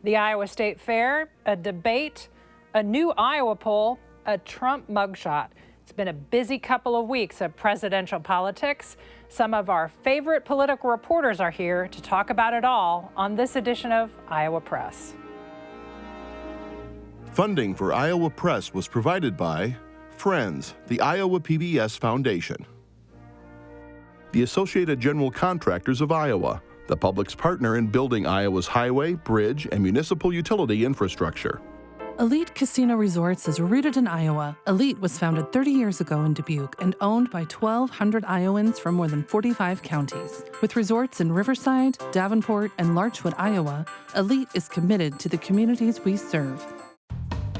The Iowa State Fair, a debate, a new Iowa poll, a Trump mugshot. It's been a busy couple of weeks of presidential politics. Some of our favorite political reporters are here to talk about it all on this edition of Iowa Press. Funding for Iowa Press was provided by Friends, the Iowa PBS Foundation, the Associated General Contractors of Iowa, the public's partner in building Iowa's highway, bridge, and municipal utility infrastructure. Elite Casino Resorts is rooted in Iowa. Elite was founded 30 years ago in Dubuque and owned by 1,200 Iowans from more than 45 counties. With resorts in Riverside, Davenport, and Larchwood, Iowa, Elite is committed to the communities we serve.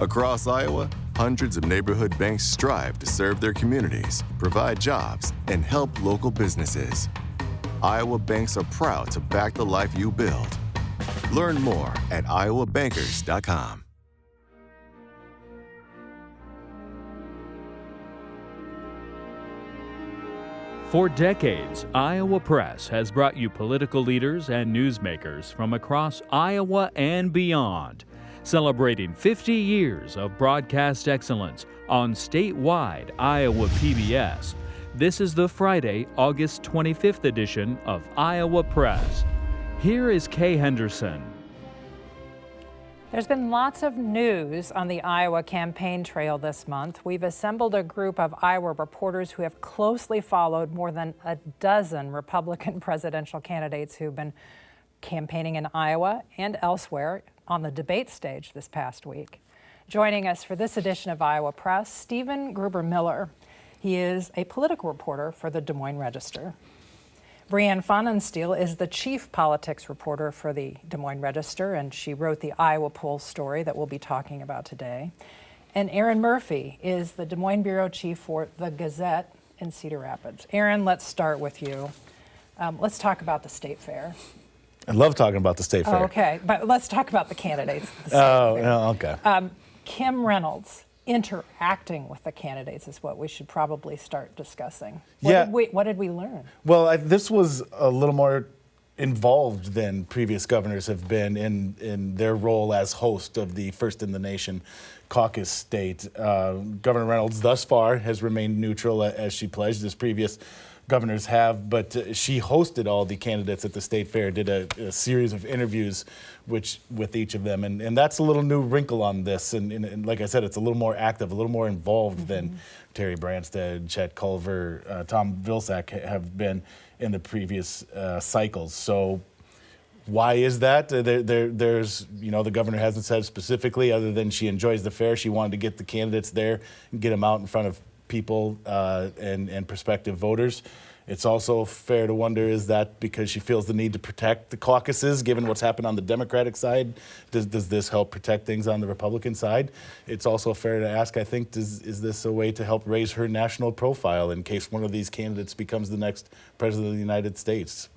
Across Iowa, hundreds of neighborhood banks strive to serve their communities, provide jobs, and help local businesses. Iowa banks are proud to back the life you build. Learn more at iowabankers.com. For decades, Iowa Press has brought you political leaders and newsmakers from across Iowa and beyond, celebrating 50 years of broadcast excellence on statewide Iowa PBS. This is the Friday, August 25th edition of Iowa Press. Here is Kay Henderson. There's been lots of news on the Iowa campaign trail this month. We've assembled a group of Iowa reporters who have closely followed more than a dozen Republican presidential candidates who've been campaigning in Iowa and elsewhere on the debate stage this past week. Joining us for this edition of Iowa Press, Stephen Gruber-Miller. He is a political reporter for the Des Moines Register. Brianne Pfannenstiel is the chief politics reporter for the Des Moines Register, and she wrote the Iowa poll story that we'll be talking about today. And Erin Murphy is the Des Moines bureau chief for the Gazette in Cedar Rapids. Erin, let's start with you. Let's talk about the State Fair. I love talking about the State Fair. Okay, but let's talk about the candidates. Okay. Kim Reynolds interacting with the candidates is what we should probably start discussing. What did we learn? Well, this was a little more involved than previous governors have been in their role as host of the First in the Nation caucus state. Governor Reynolds thus far has remained neutral as she pledged, as previous governors have, but she hosted all the candidates at the State Fair, did a series of interviews with each of them, and that's a little new wrinkle on this, and like I said, it's a little more active, a little more involved than Terry Branstad, Chet Culver, Tom Vilsack have been in the previous cycles. So why is that? There's, the governor hasn't said specifically, other than she enjoys the fair. She wanted to get the candidates there and get them out in front of people and prospective voters. It's also fair to wonder, is that because she feels the need to protect the caucuses, given what's happened on the Democratic side? Does this help protect things on the Republican side? It's also fair to ask, I think, is this a way to help raise her national profile in case one of these candidates becomes the next president of the United States?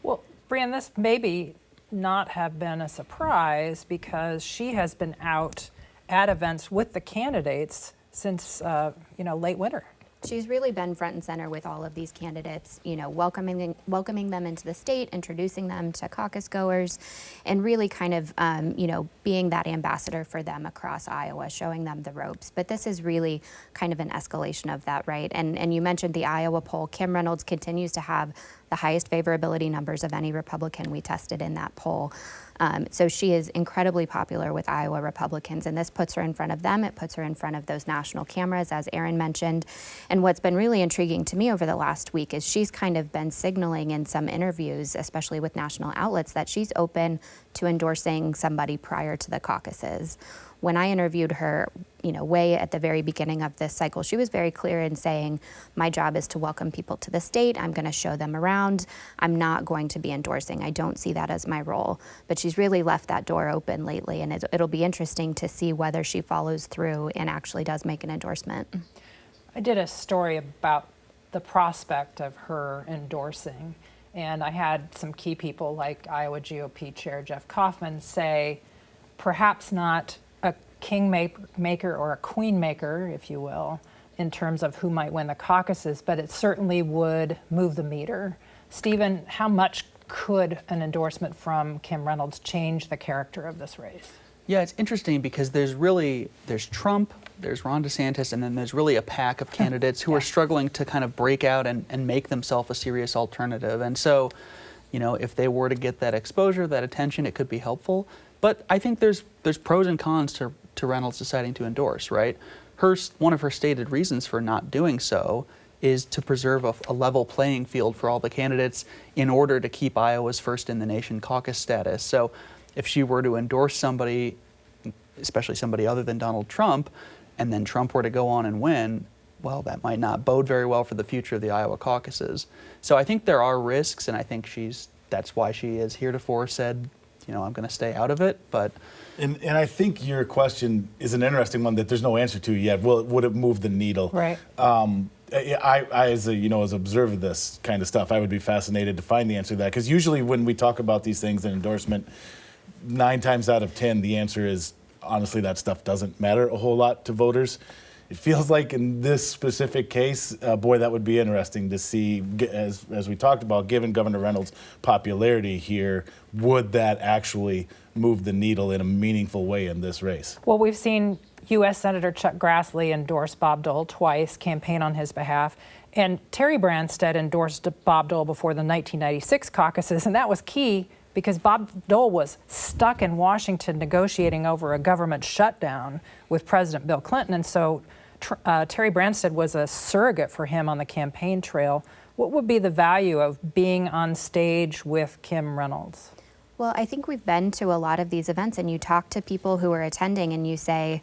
Well, Brianne, this maybe not have been a surprise because she has been out at events with the candidates since late winter. She's really been front and center with all of these candidates, welcoming them into the state, introducing them to caucus goers, and really kind of, being that ambassador for them across Iowa, showing them the ropes. But this is really kind of an escalation of that, right? And you mentioned the Iowa poll. Kim Reynolds continues to have the highest favorability numbers of any Republican we tested in that poll. So she is incredibly popular with Iowa Republicans, and this puts her in front of them. It puts her in front of those national cameras, as Erin mentioned. And what's been really intriguing to me over the last week is she's kind of been signaling in some interviews, especially with national outlets, that she's open to endorsing somebody prior to the caucuses. When I interviewed her, way at the very beginning of this cycle, she was very clear in saying, my job is to welcome people to the state. I'm going to show them around. I'm not going to be endorsing. I don't see that as my role. But she's really left that door open lately, and it'll be interesting to see whether she follows through and actually does make an endorsement. I did a story about the prospect of her endorsing, and I had some key people like Iowa GOP Chair Jeff Kaufman say, perhaps not a kingmaker or a queenmaker, if you will, in terms of who might win the caucuses, but it certainly would move the meter. Stephen, how much could an endorsement from Kim Reynolds change the character of this race? Yeah, it's interesting because there's Trump, there's Ron DeSantis, and then there's really a pack of candidates who are struggling to kind of break out and make themselves a serious alternative. And so, if they were to get that exposure, that attention, it could be helpful. But I think there's pros and cons to Reynolds deciding to endorse, right? One of her stated reasons for not doing so is to preserve a level playing field for all the candidates in order to keep Iowa's first in the nation caucus status. So if she were to endorse somebody, especially somebody other than Donald Trump, and then Trump were to go on and win, well, that might not bode very well for the future of the Iowa caucuses. So I think there are risks, and I think that's why she has heretofore said, I'm going to stay out of it. But and I think your question is an interesting one that there's no answer to yet. Would it move the needle? Right. I as an observer of this kind of stuff, I would be fascinated to find the answer to that, because usually when we talk about these things in endorsement, 9 times out of 10, the answer is, honestly, that stuff doesn't matter a whole lot to voters. It feels like in this specific case, boy, that would be interesting to see, as we talked about, given Governor Reynolds' popularity here, would that actually move the needle in a meaningful way in this race? Well, we've seen U.S. Senator Chuck Grassley endorse Bob Dole twice, campaign on his behalf. And Terry Branstad endorsed Bob Dole before the 1996 caucuses, and that was key because Bob Dole was stuck in Washington negotiating over a government shutdown with President Bill Clinton. And so Terry Branstad was a surrogate for him on the campaign trail. What would be the value of being on stage with Kim Reynolds? Well, I think we've been to a lot of these events, and you talk to people who are attending and you say,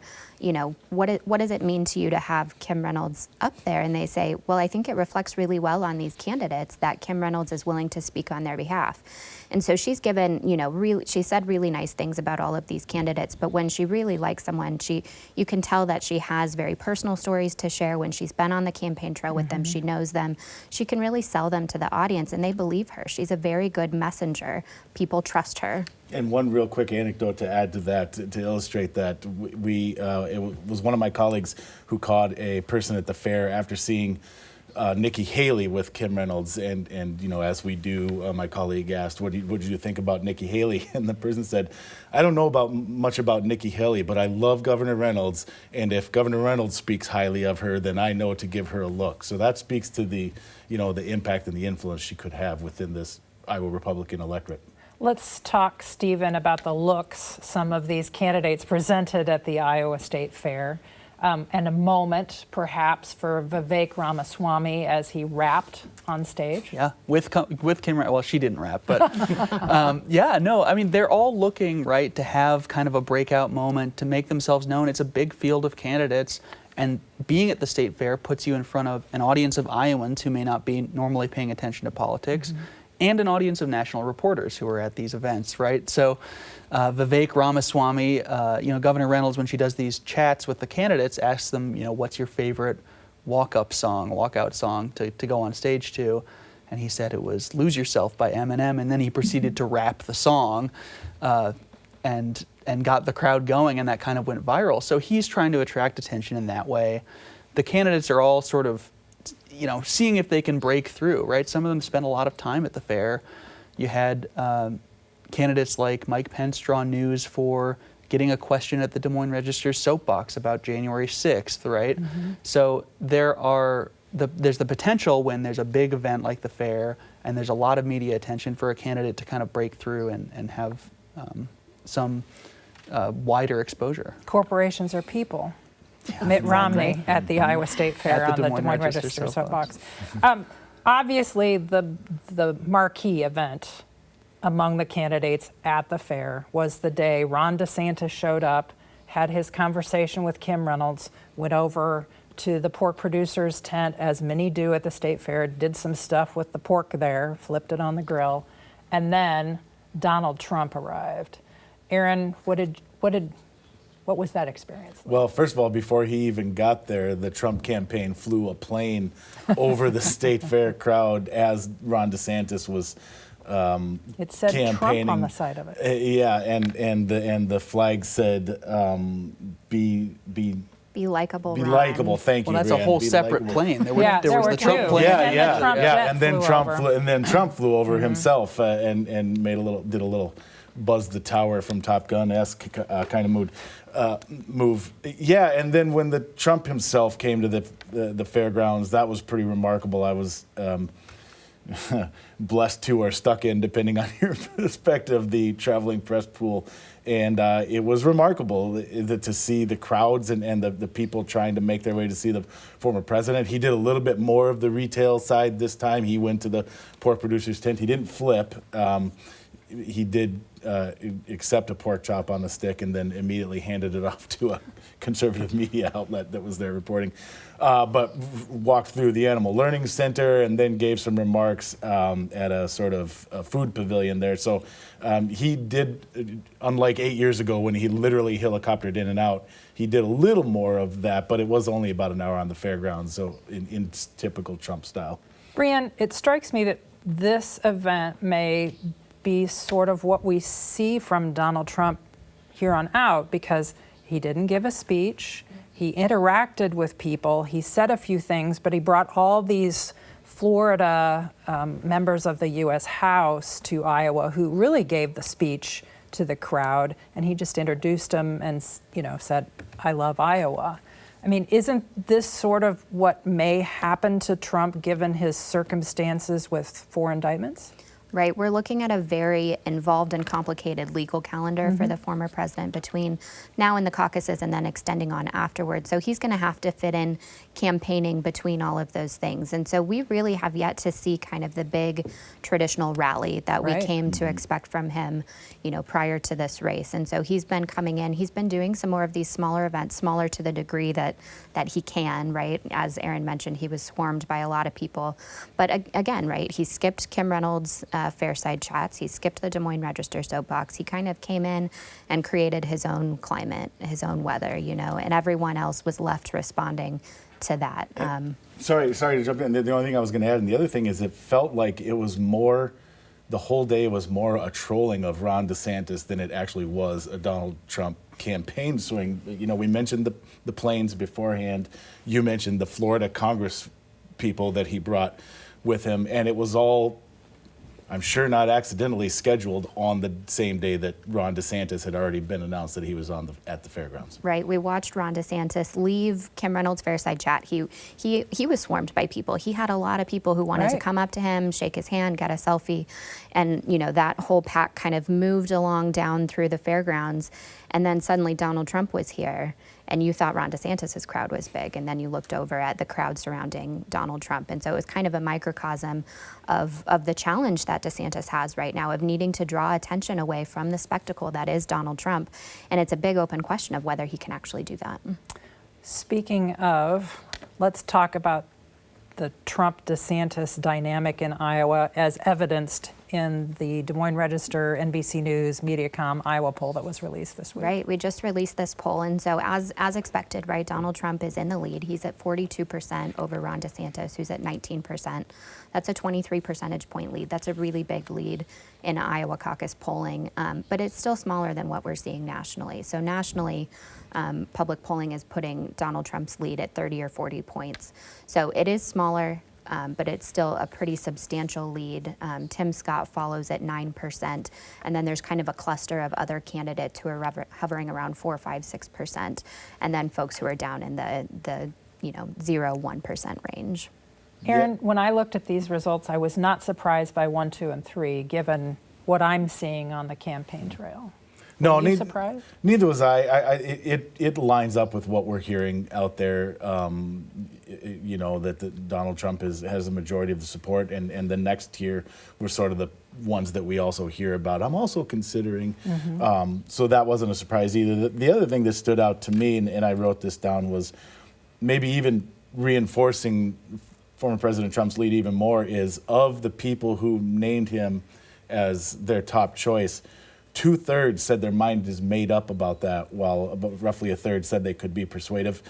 what does it mean to you to have Kim Reynolds up there? And they say, well, I think it reflects really well on these candidates that Kim Reynolds is willing to speak on their behalf. And so she's given, she said really nice things about all of these candidates, but when she really likes someone, you can tell that she has very personal stories to share. When she's been on the campaign trail with them, she knows them. She can really sell them to the audience, and they believe her. She's a very good messenger. People trust her. And one real quick anecdote to add to that, to illustrate that, it was one of my colleagues who caught a person at the fair after seeing Nikki Haley with Kim Reynolds, and as we do, my colleague asked, what did you think about Nikki Haley? And the person said, I don't know much about Nikki Haley, but I love Governor Reynolds, and if Governor Reynolds speaks highly of her, then I know to give her a look. So that speaks to the impact and the influence she could have within this Iowa Republican electorate. Let's talk, Stephen, about the looks some of these candidates presented at the Iowa State Fair. And a moment, perhaps, for Vivek Ramaswamy as he rapped on stage. Yeah, with Kim, well, she didn't rap, but they're all looking, right, to have kind of a breakout moment, to make themselves known. It's a big field of candidates, and being at the State Fair puts you in front of an audience of Iowans who may not be normally paying attention to politics, and an audience of national reporters who are at these events, right? So Vivek Ramaswamy, Governor Reynolds, when she does these chats with the candidates, asks them, what's your favorite walkout song to go on stage to? And he said it was Lose Yourself by Eminem, and then he proceeded to rap the song and got the crowd going, and that kind of went viral. So he's trying to attract attention in that way. The candidates are all sort of seeing if they can break through, right? Some of them spent a lot of time at the fair. You had candidates like Mike Pence draw news for getting a question at the Des Moines Register soapbox about January 6th, right? So there's the potential when there's a big event like the fair and there's a lot of media attention for a candidate to kind of break through and have some wider exposure. Corporations are people. Mitt Romney at the Iowa State Fair on the Des Moines Register soapbox. Obviously, the marquee event among the candidates at the fair was the day Ron DeSantis showed up, had his conversation with Kim Reynolds, went over to the pork producer's tent, as many do at the State Fair, did some stuff with the pork there, flipped it on the grill, and then Donald Trump arrived. Erin, what was that experience like? Well, first of all, before he even got there, the Trump campaign flew a plane over the State Fair crowd as Ron DeSantis was it said campaigning. Trump on the side of it. And the flag said, "Be Be likable. Be Ron. likable. Thank you. Well, that's a Brianne. whole Be separate likable. plane. There there was were the Trump two. plane. And then the Trump jet and then flew Trump over. flew, and then Trump flew over himself and did a little buzz the tower from Top Gun-esque kind of move. Yeah, and then when the Trump himself came to the fairgrounds, that was pretty remarkable. I was blessed to or stuck in, depending on your perspective, the traveling press pool. And it was remarkable to see the crowds and the people trying to make their way to see the former president. He did a little bit more of the retail side this time. He went to the pork producer's tent. He didn't flip. He did accept a pork chop on the stick and then immediately handed it off to a conservative media outlet that was there reporting. But walked through the Animal Learning Center and then gave some remarks at a sort of a food pavilion there. So he did, unlike 8 years ago when he literally helicoptered in and out, he did a little more of that, but it was only about an hour on the fairgrounds, so in typical Trump style. Brianne, it strikes me that this event may be sort of what we see from Donald Trump here on out, because he didn't give a speech, he interacted with people, he said a few things, but he brought all these Florida members of the U.S. House to Iowa who really gave the speech to the crowd, and he just introduced them and said, "I love Iowa." I mean, isn't this sort of what may happen to Trump given his circumstances with 4 indictments? Right, we're looking at a very involved and complicated legal calendar for the former president between now and the caucuses and then extending on afterwards. So he's going to have to fit in campaigning between all of those things. And so we really have yet to see kind of the big traditional rally that we came to expect from him, prior to this race. And so he's been coming in, he's been doing some more of these smaller events, smaller to the degree that he can, right? As Erin mentioned, he was swarmed by a lot of people. But again, right, he skipped Kim Reynolds' Fireside Chats. He skipped the Des Moines Register soapbox. He kind of came in and created his own climate, his own weather, and everyone else was left responding to that. Sorry to jump in. The only thing I was going to add, and the other thing is, it felt like it was more, the whole day was more a trolling of Ron DeSantis than it actually was a Donald Trump campaign swing. We mentioned the planes beforehand. You mentioned the Florida Congress people that he brought with him, and it was all, I'm sure not accidentally, scheduled on the same day that Ron DeSantis had already been announced that he was at the fairgrounds. Right. We watched Ron DeSantis leave Kim Reynolds' Fireside Chat. He was swarmed by people. He had a lot of people who wanted to come up to him, shake his hand, get a selfie. And, that whole pack kind of moved along down through the fairgrounds. And then suddenly Donald Trump was here. And you thought Ron DeSantis' crowd was big, and then you looked over at the crowd surrounding Donald Trump. And so it was kind of a microcosm of the challenge that DeSantis has right now of needing to draw attention away from the spectacle that is Donald Trump. And it's a big open question of whether he can actually do that. Speaking of, let's talk about the Trump-DeSantis dynamic in Iowa as evidenced in the Des Moines Register, NBC News, Mediacom Iowa poll that was released this week. Right, we just released this poll, and so as expected, right, Donald Trump is in the lead. He's at 42% over Ron DeSantis, who's at 19%. That's a 23 percentage point lead. That's a really big lead in Iowa caucus polling, but it's still smaller than what we're seeing nationally. So nationally, public polling is putting Donald Trump's lead at 30 or 40 points. So it is smaller, but it's still a pretty substantial lead. Tim Scott follows at 9%, and then there's kind of a cluster of other candidates who are hovering around 4, 5, 6%, and then folks who are down in the 0-1% range. Erin, when I looked at these results, I was not surprised by 1, 2, and 3, given what I'm seing on the campaign trail. No, Were you surprised? Neither was I. It lines up with what we're hearing out there. That Donald Trump has a majority of the support, and the next tier were sort of the ones that we also hear about. I'm also considering. So that wasn't a surprise either. The other thing that stood out to me, and I wrote this down, was maybe even reinforcing former President Trump's lead even more, is of the people who named him as their top choice, 2/3 said their mind is made up about that, while about roughly 1/3 said they could be persuaded.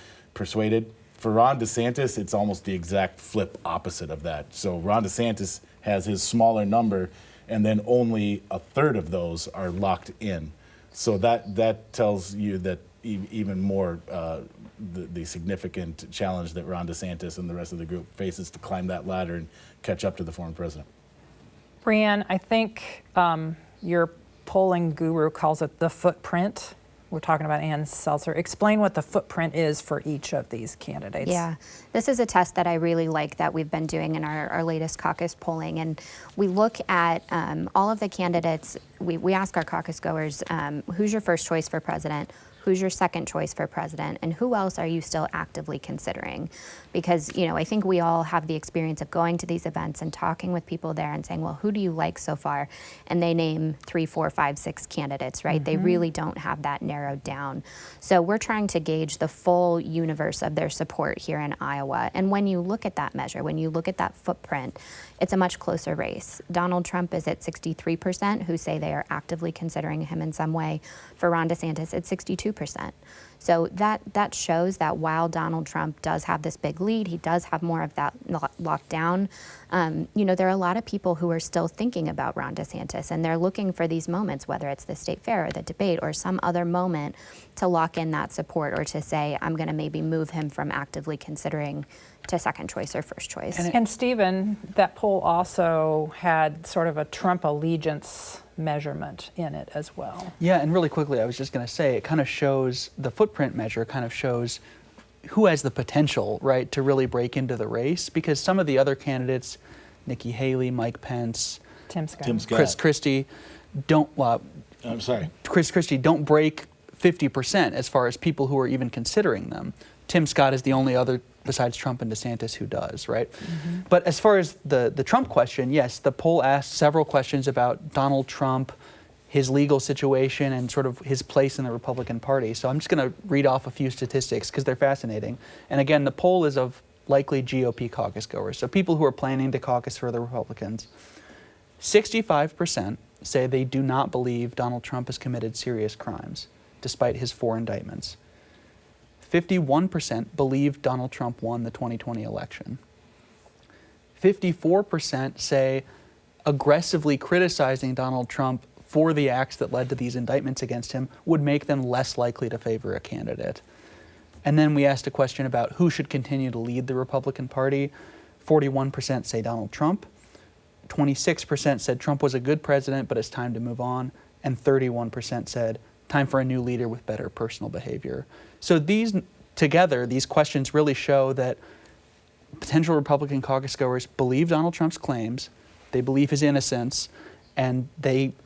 For Ron DeSantis, it's almost the exact flip opposite of that. So Ron DeSantis has his smaller number, and then only 1/3 of those are locked in. So that tells you that even more the significant challenge that Ron DeSantis and the rest of the group faces to climb that ladder and catch up to the former president. Brianne, I think your polling guru calls it the footprint. We're talking about Ann Seltzer. Explain what the footprint is for each of these candidates. Yeah, this is a test that I really like that we've been doing in our latest caucus polling. And we look at all of the candidates. We ask our caucus goers, who's your first choice for president? Who's your second choice for president? And who else are you still actively considering? Because, I think we all have the experience of going to these events and talking with people there and saying, well, who do you like so far? And they name 3, 4, 5, 6 candidates, right? They really don't have that narrowed down. So we're trying to gauge the full universe of their support here in Iowa. And when you look at that measure, when you look at that footprint, it's a much closer race. Donald Trump is at 63% who say they are actively considering him in some way. For Ron DeSantis, it's 62%. So that shows that while Donald Trump does have this big lead, he does have more of that locked down. There are a lot of people who are still thinking about Ron DeSantis, and they're looking for these moments, whether it's the state fair or the debate or some other moment, to lock in that support or to say, I'm going to maybe move him from actively considering to second choice or first choice. And Stephen, that poll also had sort of a Trump allegiance measurement in it as well. Yeah, and really quickly, I was just going to say, it kind of shows, the footprint measure kind of shows who has the potential, right, to really break into the race, because some of the other candidates, Nikki Haley, Mike Pence, Tim Scott. Chris Christie, don't break 50% as far as people who are even considering them. Tim Scott is the only other besides Trump and DeSantis who does, right? But as far as the Trump question, yes, the poll asked several questions about Donald Trump, his legal situation, and sort of his place in the Republican Party. So I'm just going to read off a few statistics because they're fascinating. And again, the poll is of likely GOP caucus goers, so people who are planning to caucus for the Republicans. 65% say they do not believe Donald Trump has committed serious crimes, despite his 4 indictments. 51% believe Donald Trump won the 2020 election. 54% say aggressively criticizing Donald Trump for the acts that led to these indictments against him would make them less likely to favor a candidate. And then we asked a question about who should continue to lead the Republican Party. 41% say Donald Trump. 26% said Trump was a good president, but it's time to move on. And 31% said time for a new leader with better personal behavior. So these questions really show that potential Republican caucus goers believe Donald Trump's claims, they believe his innocence, and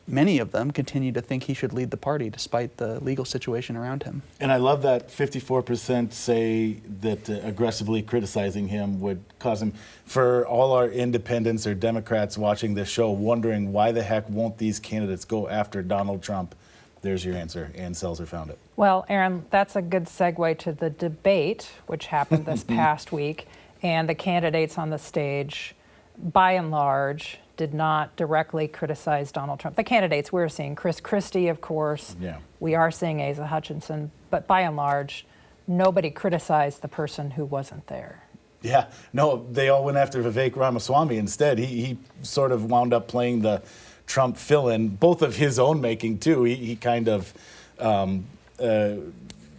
many of them continue to think he should lead the party despite the legal situation around him. And I love that 54% say that aggressively criticizing him would cause him. For all our independents or Democrats watching this show wondering why the heck won't these candidates go after Donald Trump, there's your answer. Ann Seltzer found it. Well, Erin, that's a good segue to the debate, which happened this past week. And the candidates on the stage, by and large, did not directly criticize Donald Trump. The candidates we're seeing, Chris Christie, of course. Yeah. We are seeing Asa Hutchinson. But by and large, nobody criticized the person who wasn't there. Yeah, no, they all went after Vivek Ramaswamy instead. He sort of wound up playing the Trump fill-in, both of his own making, too. He kind of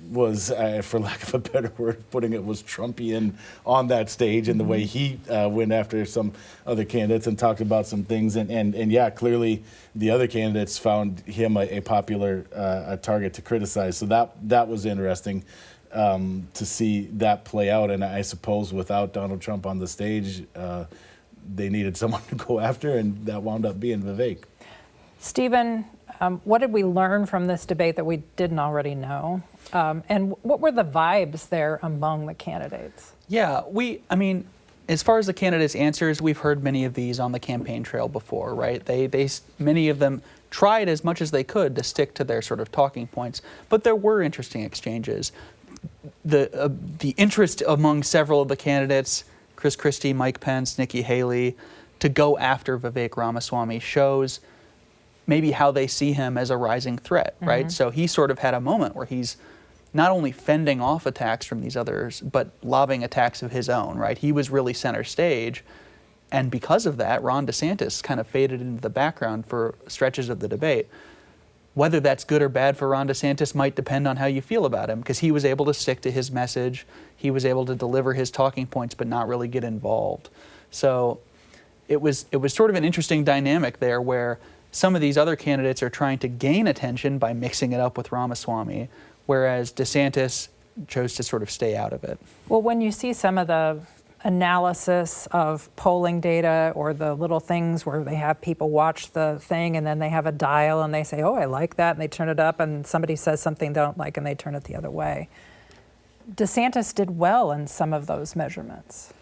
was, for lack of a better word of putting it, was Trumpian on that stage in the way he went after some other candidates and talked about some things. And yeah, clearly the other candidates found him a popular target to criticize. So that was interesting to see that play out. And I suppose without Donald Trump on the stage, they needed someone to go after, and that wound up being Vivek. Stephen, what did we learn from this debate that we didn't already know? And what were the vibes there among the candidates? Yeah, as far as the candidates' answers, we've heard many of these on the campaign trail before, right? Many of them tried as much as they could to stick to their sort of talking points, but there were interesting exchanges. The interest among several of the candidates, Chris Christie, Mike Pence, Nikki Haley, to go after Vivek Ramaswamy shows maybe how they see him as a rising threat, right? So he sort of had a moment where he's not only fending off attacks from these others, but lobbing attacks of his own, right? He was really center stage. And because of that, Ron DeSantis kind of faded into the background for stretches of the debate. whether that's good or bad for Ron DeSantis might depend on how you feel about him, because he was able to stick to his message. He was able to deliver his talking points, but not really get involved. So it was sort of an interesting dynamic there, where some of these other candidates are trying to gain attention by mixing it up with Ramaswamy, whereas DeSantis chose to sort of stay out of it. Well, when you see some of the analysis of polling data or the little things where they have people watch the thing and then they have a dial and they say, oh, I like that, and they turn it up, and somebody says something they don't like and they turn it the other way. DeSantis did well in some of those measurements.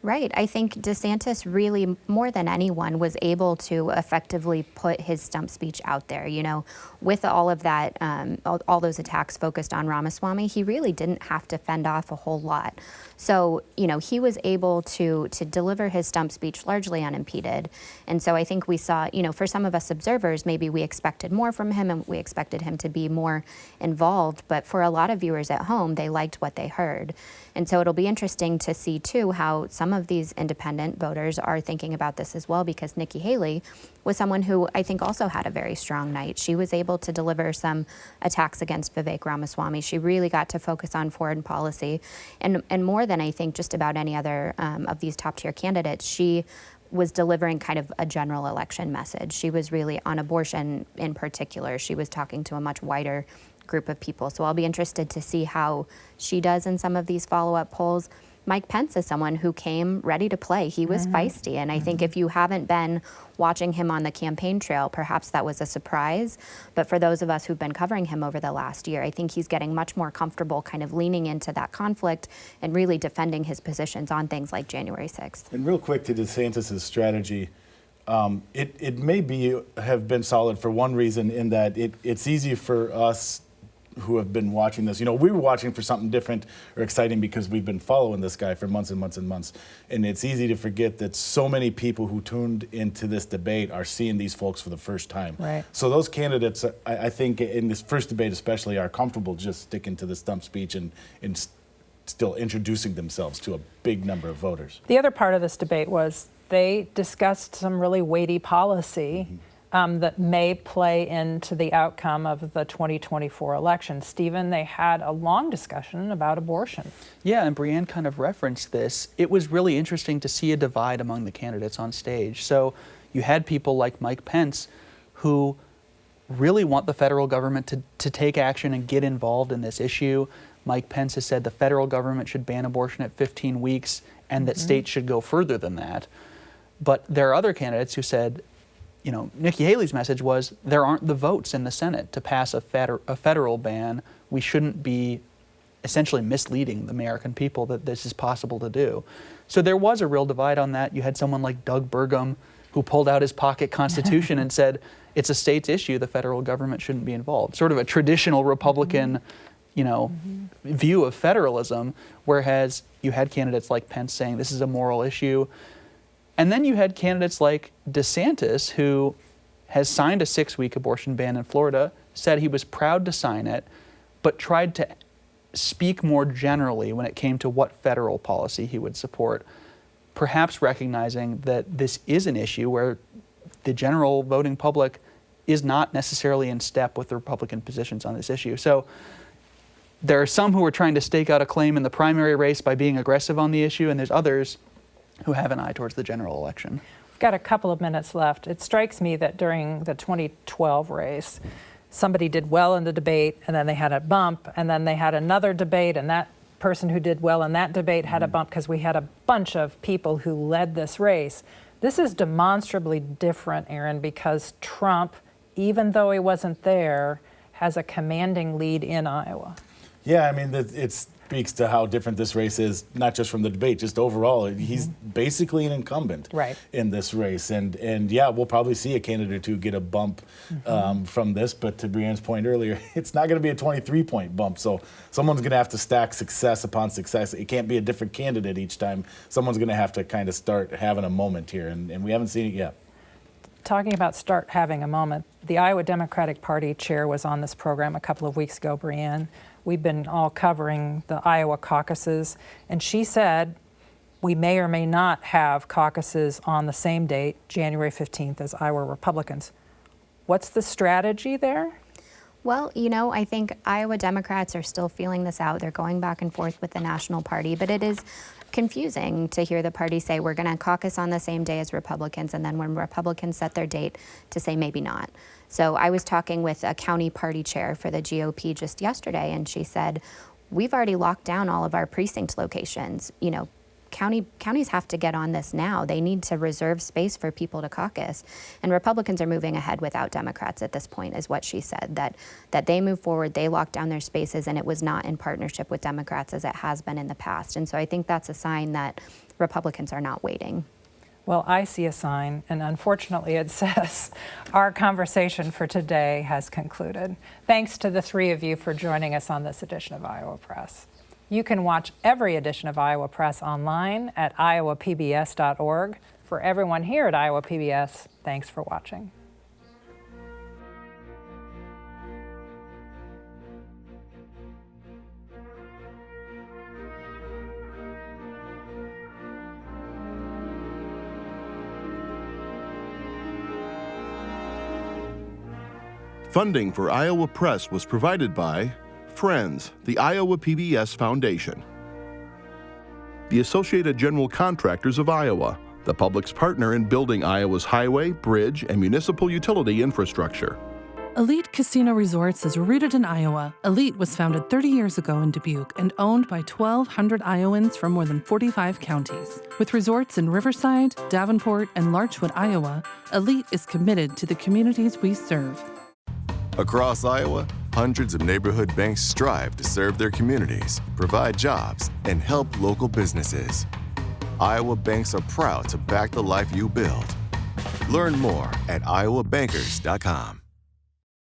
Right. I think DeSantis really, more than anyone, was able to effectively put his stump speech out there. You know, with all of that, all those attacks focused on Ramaswamy, he really didn't have to fend off a whole lot. So, you know, he was able to deliver his stump speech largely unimpeded. And so I think we saw, you know, for some of us observers, maybe we expected more from him and we expected him to be more involved. But for a lot of viewers at home, they liked what they heard. And so it'll be interesting to see, too, how some of these independent voters are thinking about this as well, because Nikki Haley was someone who I think also had a very strong night. She was able to deliver some attacks against Vivek Ramaswamy. She really got to focus on foreign policy. And more than I think just about any other of these top-tier candidates, she was delivering kind of a general election message. She was really on abortion in particular. She was talking to a much wider group of people. So I'll be interested to see how she does in some of these follow-up polls. Mike Pence is someone who came ready to play. He was feisty. And I think if you haven't been watching him on the campaign trail, perhaps that was a surprise. But for those of us who've been covering him over the last year, I think he's getting much more comfortable kind of leaning into that conflict and really defending his positions on things like January 6th. And real quick to DeSantis' strategy, it may have been solid for one reason, in that it's easy for us who have been watching this. You know, we were watching for something different or exciting because we've been following this guy for months and months and months. And it's easy to forget that so many people who tuned into this debate are seeing these folks for the first time. Right. So those candidates, I think in this first debate especially, are comfortable just sticking to the stump speech and still introducing themselves to a big number of voters. The other part of this debate was they discussed some really weighty policy that may play into the outcome of the 2024 election. Stephen, they had a long discussion about abortion. Yeah, and Brianne kind of referenced this. It was really interesting to see a divide among the candidates on stage. So you had people like Mike Pence who really want the federal government to take action and get involved in this issue. Mike Pence has said the federal government should ban abortion at 15 weeks and that states should go further than that. But there are other candidates who said, you know, Nikki Haley's message was there aren't the votes in the Senate to pass a federal ban. We shouldn't be essentially misleading the American people that this is possible to do. So there was a real divide on that. You had someone like Doug Burgum who pulled out his pocket constitution and said it's a state's issue, the federal government shouldn't be involved. Sort of a traditional Republican, you know, view of federalism, whereas you had candidates like Pence saying this is a moral issue. And then you had candidates like DeSantis, who has signed a 6-week abortion ban in Florida, said he was proud to sign it, but tried to speak more generally when it came to what federal policy he would support, perhaps recognizing that this is an issue where the general voting public is not necessarily in step with the Republican positions on this issue. So there are some who are trying to stake out a claim in the primary race by being aggressive on the issue, and there's others who have an eye towards the general election. We've got a couple of minutes left. It strikes me that during the 2012 race, somebody did well in the debate, and then they had a bump, and then they had another debate, and that person who did well in that debate had a bump because we had a bunch of people who led this race. This is demonstrably different, Erin, because Trump, even though he wasn't there, has a commanding lead in Iowa. Yeah, I mean, it speaks to how different this race is, not just from the debate, just overall. He's basically an incumbent in this race. And yeah, we'll probably see a candidate or two get a bump from this. But to Brianne's point earlier, it's not going to be a 23-point bump. So someone's going to have to stack success upon success. It can't be a different candidate each time. Someone's going to have to kind of start having a moment here. And we haven't seen it yet. Talking about start having a moment, the Iowa Democratic Party chair was on this program a couple of weeks ago, Brianne. We've been all covering the Iowa caucuses, and she said we may or may not have caucuses on the same date, January 15th, as Iowa Republicans. What's the strategy there? Well, I think Iowa Democrats are still feeling this out. They're going back and forth with the national party, but it is confusing to hear the party say we're going to caucus on the same day as Republicans, and then when Republicans set their date to say maybe not. So I was talking with a county party chair for the GOP just yesterday, and she said, we've already locked down all of our precinct locations. Counties have to get on this now. They need to reserve space for people to caucus. And Republicans are moving ahead without Democrats at this point, is what she said, that they move forward, they lock down their spaces, and it was not in partnership with Democrats as it has been in the past. And so I think that's a sign that Republicans are not waiting. Well, I see a sign, and unfortunately it says our conversation for today has concluded. Thanks to the three of you for joining us on this edition of Iowa Press. You can watch every edition of Iowa Press online at iowapbs.org. For everyone here at Iowa PBS, thanks for watching. Funding for Iowa Press was provided by Friends, the Iowa PBS Foundation. The Associated General Contractors of Iowa, the public's partner in building Iowa's highway, bridge, and municipal utility infrastructure. Elite Casino Resorts is rooted in Iowa. Elite was founded 30 years ago in Dubuque and owned by 1,200 Iowans from more than 45 counties. With resorts in Riverside, Davenport, and Larchwood, Iowa, Elite is committed to the communities we serve. Across Iowa, hundreds of neighborhood banks strive to serve their communities, provide jobs, and help local businesses. Iowa banks are proud to back the life you build. Learn more at iowabankers.com.